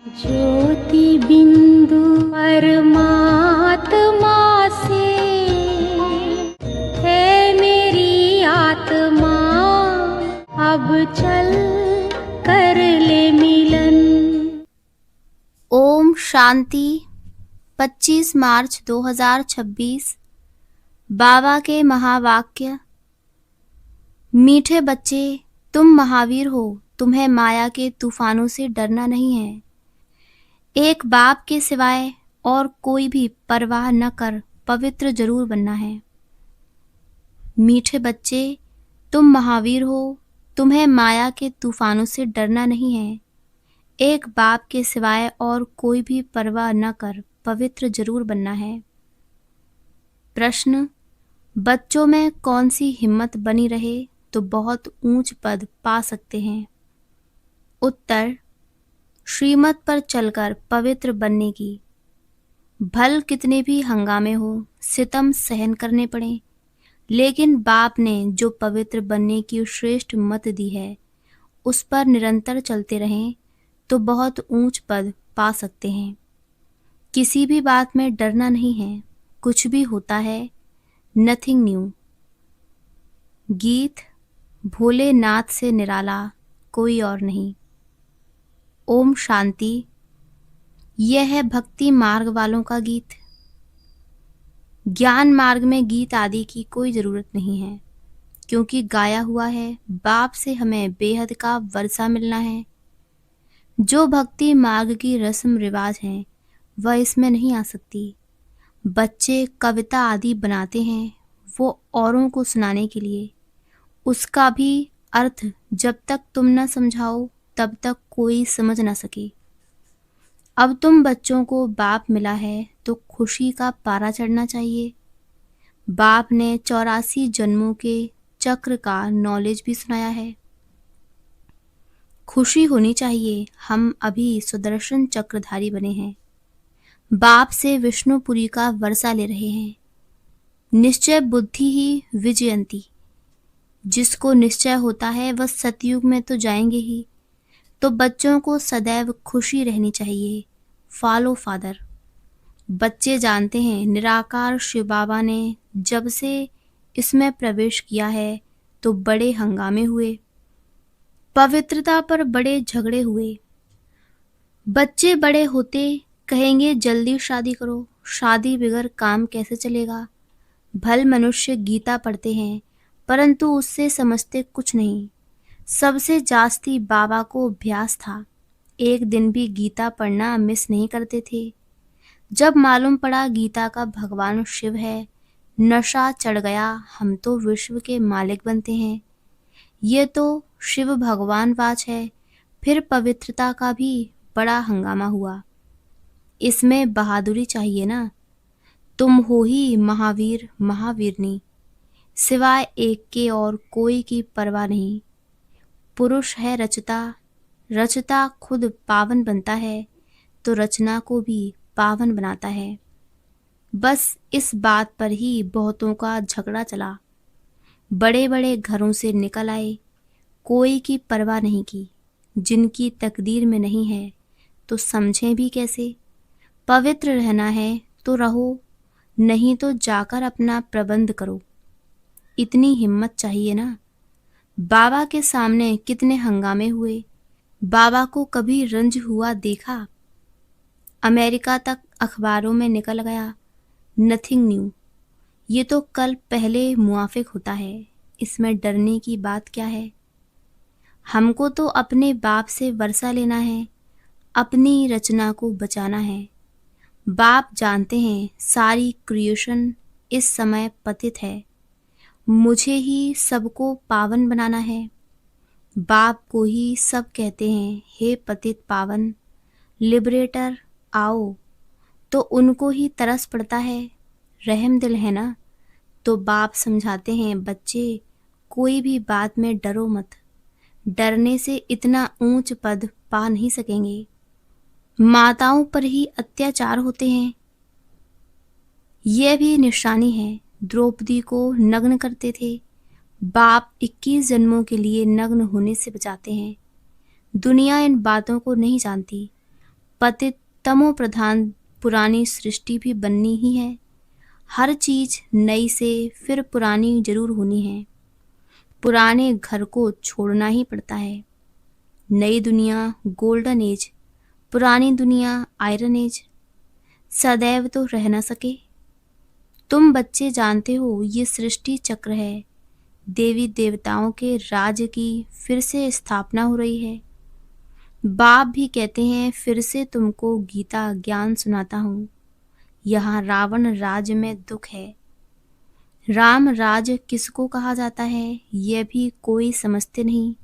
ज्योति बिंदु परमात्मा से है मेरी आत्मा, अब चल कर ले मिलन। ओम शांति। 25 मार्च 2026। बाबा के महावाक्य। मीठे बच्चे, तुम महावीर हो, तुम्हें माया के तूफानों से डरना नहीं है। एक बाप के सिवाय और कोई भी परवाह न कर पवित्र जरूर बनना है। मीठे बच्चे, तुम महावीर हो, तुम्हें माया के तूफानों से डरना नहीं है। एक बाप के सिवाय और कोई भी परवाह न कर पवित्र जरूर बनना है। प्रश्न: बच्चों में कौन सी हिम्मत बनी रहे तो बहुत ऊंच पद पा सकते हैं? उत्तर: श्रीमत पर चलकर पवित्र बनने की। भल कितने भी हंगामे हो, सितम सहन करने पड़े, लेकिन बाप ने जो पवित्र बनने की श्रेष्ठ मत दी है उस पर निरंतर चलते रहें तो बहुत ऊंच पद पा सकते हैं। किसी भी बात में डरना नहीं है। कुछ भी होता है, नथिंग न्यू। गीत: भोलेनाथ से निराला कोई और नहीं। ओम शांति। यह है भक्ति मार्ग वालों का गीत। ज्ञान मार्ग में गीत आदि की कोई जरूरत नहीं है, क्योंकि गाया हुआ है बाप से हमें बेहद का वर्षा मिलना है। जो भक्ति मार्ग की रस्म रिवाज है वह इसमें नहीं आ सकती। बच्चे कविता आदि बनाते हैं वो औरों को सुनाने के लिए। उसका भी अर्थ जब तक तुम न समझाओ तब तक कोई समझ ना सके। अब तुम बच्चों को बाप मिला है तो खुशी का पारा चढ़ना चाहिए। बाप ने 84 जन्मों के चक्र का नॉलेज भी सुनाया है। खुशी होनी चाहिए। हम अभी सुदर्शन चक्रधारी बने हैं। बाप से विष्णुपुरी का वर्षा ले रहे हैं। निश्चय बुद्धि ही विजयंती। जिसको निश्चय होता है वह सतयुग में तो जाएंगे ही। तो बच्चों को सदैव खुशी रहनी चाहिए। Follow father. बच्चे जानते हैं निराकार शिव बाबा ने जब से इसमें प्रवेश किया है तो बड़े हंगामे हुए, पवित्रता पर बड़े झगड़े हुए। बच्चे बड़े होते कहेंगे जल्दी शादी करो, शादी बगैर काम कैसे चलेगा। भल मनुष्य गीता पढ़ते हैं परंतु उससे समझते कुछ नहीं। सबसे जास्ती बाबा को अभ्यास था। एक दिन भी गीता पढ़ना मिस नहीं करते थे। जब मालूम पड़ा गीता का भगवान शिव है, नशा चढ़ गया। हम तो विश्व के मालिक बनते हैं। ये तो शिव भगवान वाच है। फिर पवित्रता का भी बड़ा हंगामा हुआ। इसमें बहादुरी चाहिए ना। तुम हो ही महावीर महावीरनी, सिवाय एक के और कोई की परवाह नहीं। पुरुष है रचता, रचता खुद पावन बनता है तो रचना को भी पावन बनाता है। बस इस बात पर ही बहुतों का झगड़ा चला। बड़े बड़े घरों से निकल आए, कोई की परवाह नहीं की। जिनकी तकदीर में नहीं है तो समझें भी कैसे। पवित्र रहना है तो रहो, नहीं तो जाकर अपना प्रबंध करो। इतनी हिम्मत चाहिए ना। बाबा के सामने कितने हंगामे हुए। बाबा को कभी रंज हुआ देखा? अमेरिका तक अखबारों में निकल गया। Nothing new. ये तो कल पहले मुआफिक होता है। इसमें डरने की बात क्या है? हमको तो अपने बाप से वर्षा लेना है, अपनी रचना को बचाना है। बाप जानते हैं सारी क्रिएशन इस समय पतित है। मुझे ही सबको पावन बनाना है। बाप को ही सब कहते हैं हे पतित पावन, लिबरेटर आओ। तो उनको ही तरस पड़ता है। रहम दिल है ना। तो बाप समझाते हैं बच्चे कोई भी बात में डरो मत। डरने से इतना ऊंच पद पा नहीं सकेंगे। माताओं पर ही अत्याचार होते हैं। यह भी निशानी है। द्रौपदी को नग्न करते थे। बाप 21 जन्मों के लिए नग्न होने से बचाते हैं। दुनिया इन बातों को नहीं जानती। पतित तमो प्रधान पुरानी सृष्टि भी बननी ही है। हर चीज नई से फिर पुरानी जरूर होनी है। पुराने घर को छोड़ना ही पड़ता है। नई दुनिया गोल्डन एज, पुरानी दुनिया आयरन एज सदैव तो रह न सके। तुम बच्चे जानते हो ये सृष्टि चक्र है। देवी देवताओं के राज की फिर से स्थापना हो रही है। बाप भी कहते हैं फिर से तुमको गीता ज्ञान सुनाता हूँ। यहाँ रावण राज में दुख है। राम राज किसको कहा जाता है यह भी कोई समझते नहीं।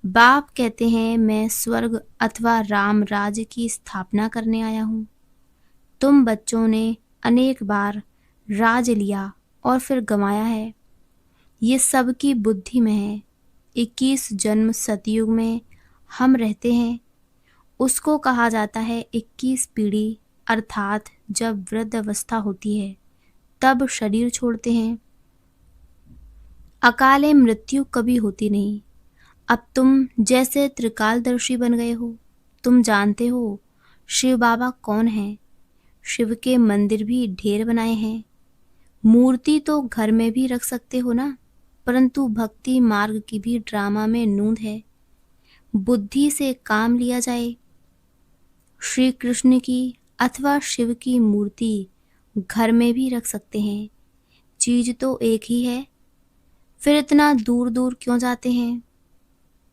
बाप कहते हैं मैं स्वर्ग अथवा राम राज की स्थापना करने आया हूँ। तुम बच्चों ने अनेक बार राज लिया और फिर गंवाया है। ये सबकी बुद्धि में है। 21 जन्म सतयुग में हम रहते हैं। उसको कहा जाता है 21 पीढ़ी, अर्थात जब वृद्ध अवस्था होती है तब शरीर छोड़ते हैं। अकाले मृत्यु कभी होती नहीं। अब तुम जैसे त्रिकालदर्शी बन गए हो। तुम जानते हो शिव बाबा कौन है। शिव के मंदिर भी ढेर बनाए हैं। मूर्ति तो घर में भी रख सकते हो ना, परंतु भक्ति मार्ग की भी ड्रामा में नूंद है। बुद्धि से काम लिया जाए। श्री कृष्ण की अथवा शिव की मूर्ति घर में भी रख सकते हैं। चीज तो एक ही है। फिर इतना दूर दूर क्यों जाते हैं।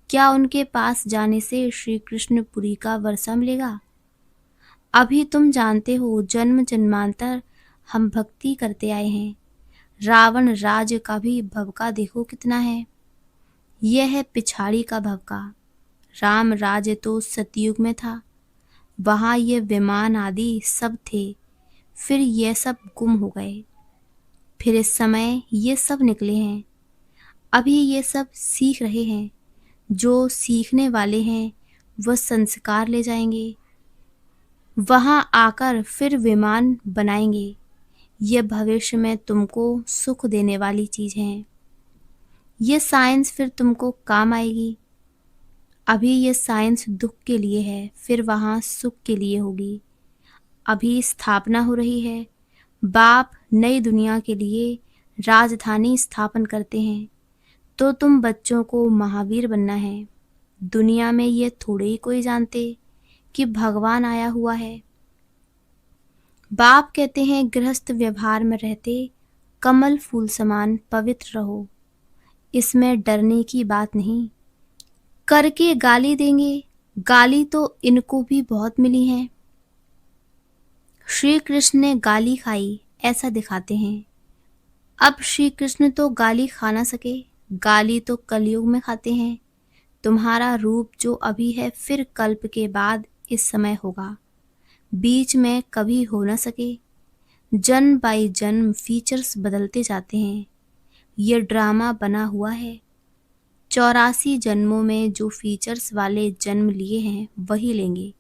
क्या उनके पास जाने से श्री कृष्णपुरी का वर्षा मिलेगा। अभी तुम जानते हो जन्म जन्मांतर हम भक्ति करते आए हैं। रावण राज का भी भवका देखो कितना है। यह है पिछाड़ी का भवका। राम राज तो सतयुग में था। वहाँ ये विमान आदि सब थे। फिर ये सब गुम हो गए। फिर इस समय ये सब निकले हैं। अभी ये सब सीख रहे हैं। जो सीखने वाले हैं वह संस्कार ले जाएंगे। वहाँ आकर फिर विमान बनाएंगे। ये भविष्य में तुमको सुख देने वाली चीज है। ये साइंस फिर तुमको काम आएगी। अभी ये साइंस दुख के लिए है, फिर वहाँ सुख के लिए होगी। अभी स्थापना हो रही है। बाप नई दुनिया के लिए राजधानी स्थापन करते हैं। तो तुम बच्चों को महावीर बनना है। दुनिया में ये थोड़े ही कोई जानते कि भगवान आया हुआ है। बाप कहते हैं गृहस्थ व्यवहार में रहते कमल फूल समान पवित्र रहो। इसमें डरने की बात नहीं। करके गाली देंगे। गाली तो इनको भी बहुत मिली है। श्री कृष्ण ने गाली खाई ऐसा दिखाते हैं। अब श्री कृष्ण तो गाली खा ना सके। गाली तो कलयुग में खाते हैं। तुम्हारा रूप जो अभी है फिर कल्प के बाद इस समय होगा। बीच में कभी हो न सके। जन्म बाई जन्म फीचर्स बदलते जाते हैं। ये ड्रामा बना हुआ है। 84 जन्मों में जो फीचर्स वाले जन्म लिए हैं वही लेंगे।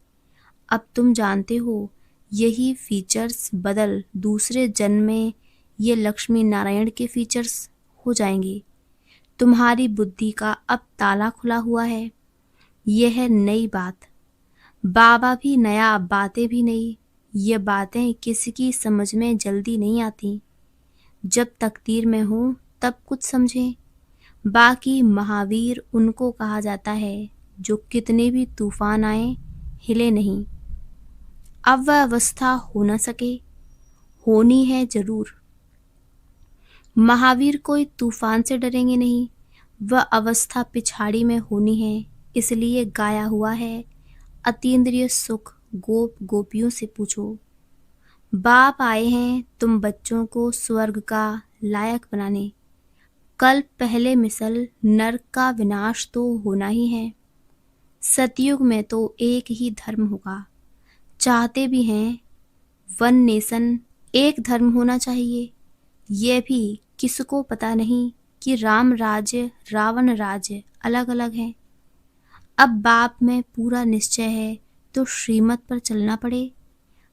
अब तुम जानते हो यही फीचर्स बदल दूसरे जन्म में ये लक्ष्मी नारायण के फीचर्स हो जाएंगे। तुम्हारी बुद्धि का अब ताला खुला हुआ है। यह है नई बात। बाबा भी नया, बातें भी नई। ये बातें किसी की समझ में जल्दी नहीं आती। जब तकदीर में हो तब कुछ समझें। बाकी महावीर उनको कहा जाता है जो कितने भी तूफान आए हिले नहीं। अब वह अवस्था हो न सके, होनी है जरूर। महावीर कोई तूफान से डरेंगे नहीं। वह अवस्था पिछाड़ी में होनी है। इसलिए गाया हुआ है अतीन्द्रिय सुख गोप गोपियों से पूछो। बाप आए हैं तुम बच्चों को स्वर्ग का लायक बनाने। कल पहले मिसल नरक का विनाश तो होना ही है। सतयुग में तो एक ही धर्म होगा। चाहते भी हैं वन नेशन, एक धर्म होना चाहिए। यह भी किसको पता नहीं कि राम राज्य रावण राज्य अलग अलग हैं। अब बाप में पूरा निश्चय है तो श्रीमत पर चलना पड़े।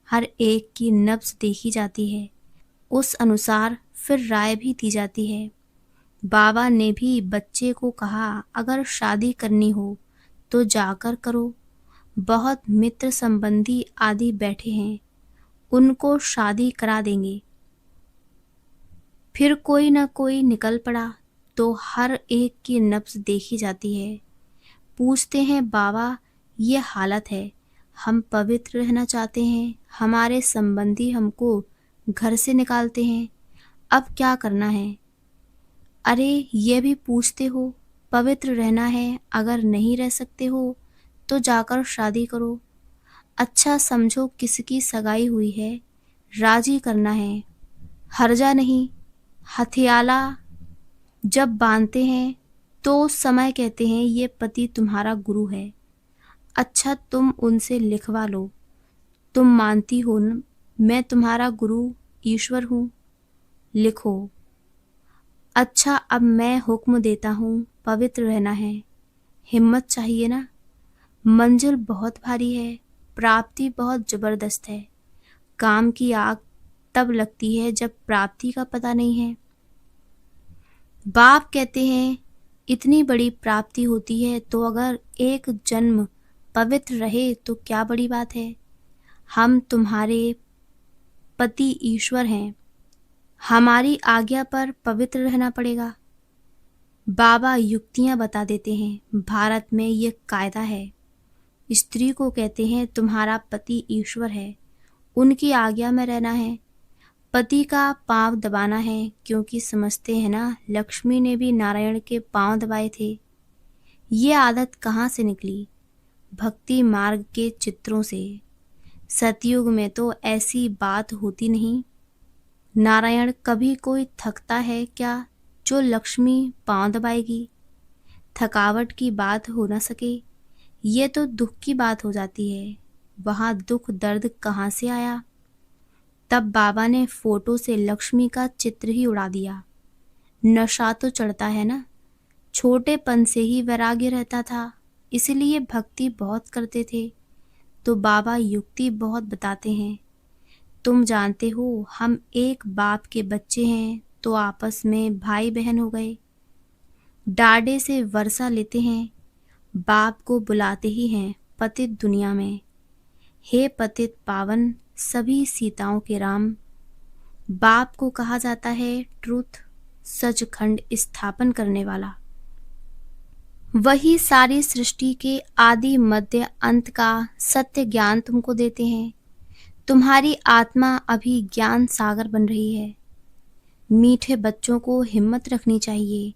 हर एक की नब्ज देखी जाती है। उस अनुसार फिर राय भी दी जाती है। बाबा ने भी बच्चे को कहा अगर शादी करनी हो तो जाकर करो। बहुत मित्र संबंधी आदि बैठे हैं, उनको शादी करा देंगे। फिर कोई न कोई निकल पड़ा तो हर एक की नब्ज देखी जाती है। पूछते हैं बाबा ये हालत है, हम पवित्र रहना चाहते हैं, हमारे संबंधी हमको घर से निकालते हैं, अब क्या करना है? अरे ये भी पूछते हो, पवित्र रहना है, अगर नहीं रह सकते हो तो जाकर शादी करो। अच्छा समझो किसकी सगाई हुई है, राजी करना है, हर्जा नहीं। हथियाला जब बांधते हैं तो उस समय कहते हैं ये पति तुम्हारा गुरु है। अच्छा तुम उनसे लिखवा लो, तुम मानती हो न मैं तुम्हारा गुरु ईश्वर हूँ, लिखो। अच्छा अब मैं हुक्म देता हूँ, पवित्र रहना है, हिम्मत चाहिए ना। मंजिल बहुत भारी है, प्राप्ति बहुत जबरदस्त है। काम की आग तब लगती है जब प्राप्ति का पता नहीं है। बाप कहते हैं इतनी बड़ी प्राप्ति होती है तो अगर एक जन्म पवित्र रहे तो क्या बड़ी बात है। हम तुम्हारे पति ईश्वर हैं, हमारी आज्ञा पर पवित्र रहना पड़ेगा। बाबा युक्तियां बता देते हैं, भारत में ये कायदा है, स्त्री को कहते हैं तुम्हारा पति ईश्वर है, उनकी आज्ञा में रहना है, पति का पांव दबाना है, क्योंकि समझते हैं ना लक्ष्मी ने भी नारायण के पांव दबाए थे। ये आदत कहाँ से निकली? भक्ति मार्ग के चित्रों से। सतयुग में तो ऐसी बात होती नहीं। नारायण कभी कोई थकता है क्या जो लक्ष्मी पांव दबाएगी? थकावट की बात हो ना सके, ये तो दुख की बात हो जाती है। वहाँ दुख दर्द कहाँ से आया? तब बाबा ने फोटो से लक्ष्मी का चित्र ही उड़ा दिया। नशा तो चढ़ता है ना, छोटेपन से ही वैराग्य रहता था, इसलिए भक्ति बहुत करते थे। तो बाबा युक्ति बहुत बताते हैं। तुम जानते हो हम एक बाप के बच्चे हैं तो आपस में भाई बहन हो गए। डाडे से वर्षा लेते हैं, बाप को बुलाते ही हैं पतित दुनिया में। हे पतित पावन सभी सीताओं के राम। बाप को कहा जाता है ट्रुथ, सचखंड स्थापन करने वाला। वही सारी सृष्टि के आदि मध्य अंत का सत्य ज्ञान तुमको देते हैं। तुम्हारी आत्मा अभी ज्ञान सागर बन रही है। मीठे बच्चों को हिम्मत रखनी चाहिए,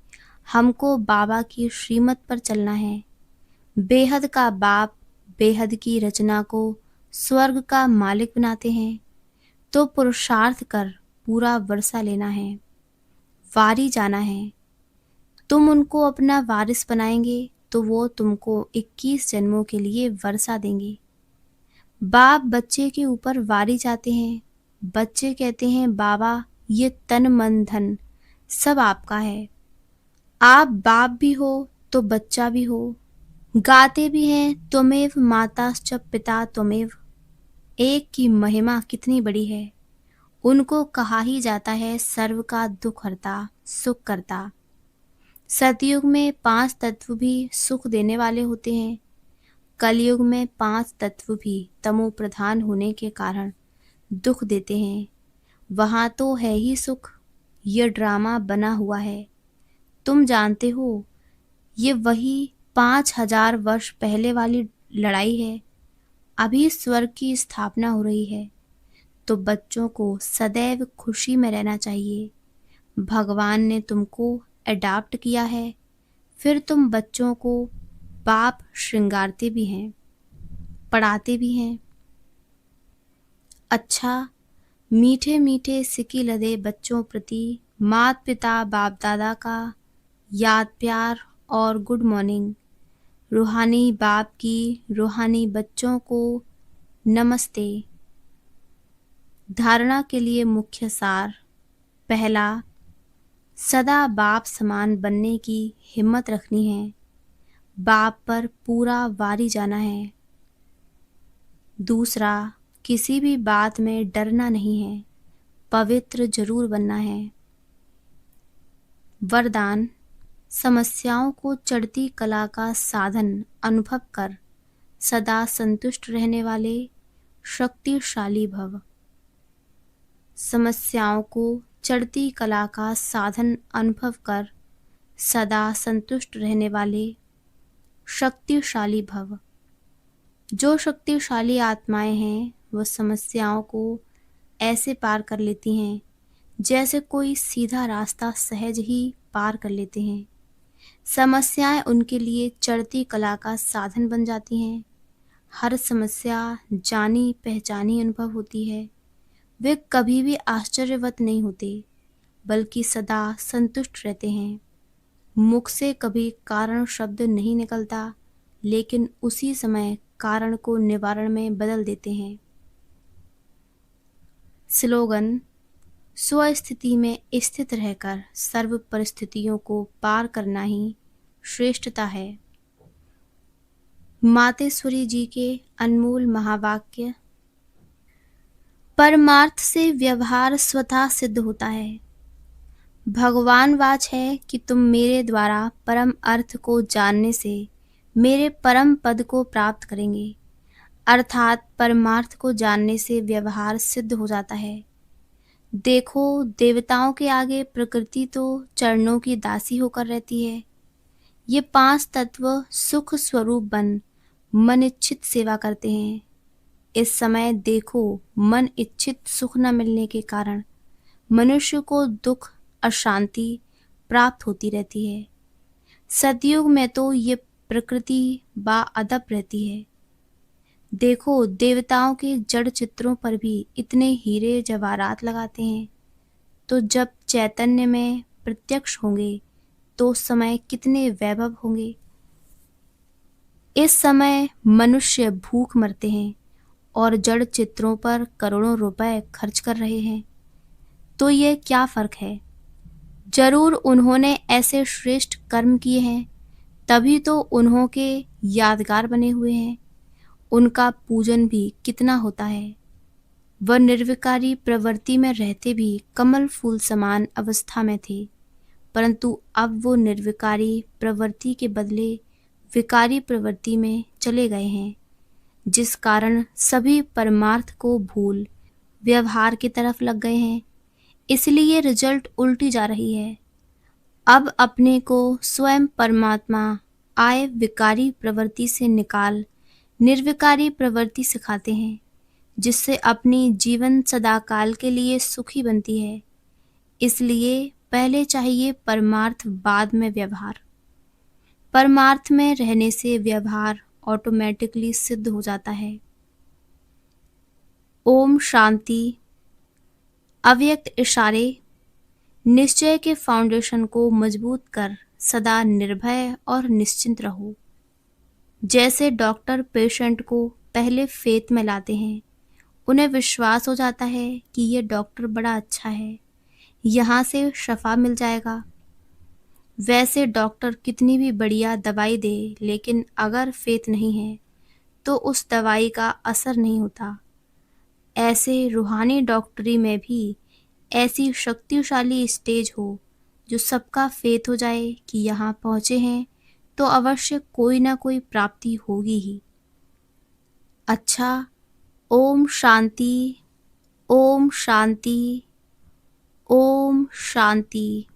हमको बाबा की श्रीमत पर चलना है। बेहद का बाप बेहद की रचना को स्वर्ग का मालिक बनाते हैं, तो पुरुषार्थ कर पूरा वर्षा लेना है, वारी जाना है। तुम उनको अपना वारिस बनाएंगे तो वो तुमको 21 जन्मों के लिए वर्षा देंगे। बाप बच्चे के ऊपर वारी जाते हैं। बच्चे कहते हैं बाबा ये तन मन धन सब आपका है, आप बाप भी हो तो बच्चा भी हो। गाते भी हैं त्वमेव माताश्च पिता त्वमेव। एक की महिमा कितनी बड़ी है। उनको कहा ही जाता है सर्व का दुख हरता सुख करता। सतयुग में 5 तत्व भी सुख देने वाले होते हैं। कलयुग में 5 तत्व भी तमो प्रधान होने के कारण दुख देते हैं। वहाँ तो है ही सुख, ये ड्रामा बना हुआ है। तुम जानते हो ये वही 5000 वर्ष पहले वाली लड़ाई है। अभी स्वर्ग की स्थापना हो रही है, तो बच्चों को सदैव खुशी में रहना चाहिए। भगवान ने तुमको अडॉप्ट किया है, फिर तुम बच्चों को बाप श्रृंगारते भी हैं, पढ़ाते भी हैं। अच्छा मीठे मीठे सिकी लदे बच्चों प्रति माता पिता बाप दादा का याद प्यार और गुड मॉर्निंग। रूहानी बाप की रूहानी बच्चों को नमस्ते। धारणा के लिए मुख्य सार। पहला, सदा बाप समान बनने की हिम्मत रखनी है, बाप पर पूरा वारी जाना है। दूसरा, किसी भी बात में डरना नहीं है, पवित्र जरूर बनना है। वरदान, समस्याओं को चढ़ती कला का साधन अनुभव कर सदा संतुष्ट रहने वाले शक्तिशाली भव। समस्याओं को चढ़ती कला का साधन अनुभव कर सदा संतुष्ट रहने वाले शक्तिशाली भव। जो शक्तिशाली आत्माएं हैं वह समस्याओं को ऐसे पार कर लेती हैं जैसे कोई सीधा रास्ता सहज ही पार कर लेते हैं। समस्याएं उनके लिए चढ़ती कला का साधन बन जाती हैं। हर समस्या जानी पहचानी अनुभव होती है। वे कभी भी आश्चर्यवत नहीं होते बल्कि सदा संतुष्ट रहते हैं। मुख से कभी कारण शब्द नहीं निकलता, लेकिन उसी समय कारण को निवारण में बदल देते हैं। स्लोगन: स्वस्थिति में स्थित रहकर सर्व परिस्थितियों को पार करना ही श्रेष्ठता है। मातेश्वरी जी के अनमोल महावाक्य। परमार्थ से व्यवहार स्वतः सिद्ध होता है। भगवान वाच है कि तुम मेरे द्वारा परम अर्थ को जानने से मेरे परम पद को प्राप्त करेंगे। अर्थात परमार्थ को जानने से व्यवहार सिद्ध हो जाता है। देखो, देवताओं के आगे प्रकृति तो चरणों की दासी होकर रहती है। ये 5 तत्व सुख स्वरूप बन मन इच्छित सेवा करते हैं। इस समय देखो, मन इच्छित सुख न मिलने के कारण मनुष्य को दुख अशांति प्राप्त होती रहती है। सतयुग में तो ये प्रकृति बाअदब रहती है। देखो, देवताओं के जड़ चित्रों पर भी इतने हीरे जवाहरात लगाते हैं, तो जब चैतन्य में प्रत्यक्ष होंगे तो उस समय कितने वैभव होंगे। इस समय मनुष्य भूख मरते हैं और जड़ चित्रों पर करोड़ों रुपए खर्च कर रहे हैं, तो ये क्या फर्क है। जरूर उन्होंने ऐसे श्रेष्ठ कर्म किए हैं, तभी तो उन्हों के यादगार बने हुए हैं। उनका पूजन भी कितना होता है। वह निर्विकारी प्रवृत्ति में रहते भी कमल फूल समान अवस्था में थे, परंतु अब वो निर्विकारी प्रवृत्ति के बदले विकारी प्रवृत्ति में चले गए हैं, जिस कारण सभी परमार्थ को भूल व्यवहार की तरफ लग गए हैं। इसलिए रिजल्ट उल्टी जा रही है। अब अपने को स्वयं परमात्मा आए विकारी प्रवृत्ति से निकाल निर्विकारी प्रवृत्ति सिखाते हैं, जिससे अपनी जीवन सदाकाल के लिए सुखी बनती है। इसलिए पहले चाहिए परमार्थ, बाद में व्यवहार। परमार्थ में रहने से व्यवहार ऑटोमेटिकली सिद्ध हो जाता है। ओम शांति। अव्यक्त इशारे। निश्चय के फाउंडेशन को मजबूत कर सदा निर्भय और निश्चिंत रहो। जैसे डॉक्टर पेशेंट को पहले फेथ में लाते हैं, उन्हें विश्वास हो जाता है कि ये डॉक्टर बड़ा अच्छा है, यहाँ से शफा मिल जाएगा। वैसे डॉक्टर कितनी भी बढ़िया दवाई दे, लेकिन अगर फेथ नहीं है तो उस दवाई का असर नहीं होता। ऐसे रूहानी डॉक्टरी में भी ऐसी शक्तिशाली स्टेज हो जो सबका फेथ हो जाए कि यहाँ पहुँचे हैं तो अवश्य कोई ना कोई प्राप्ति होगी ही। अच्छा, ओम शांति, ओम शांति, ओम शांति।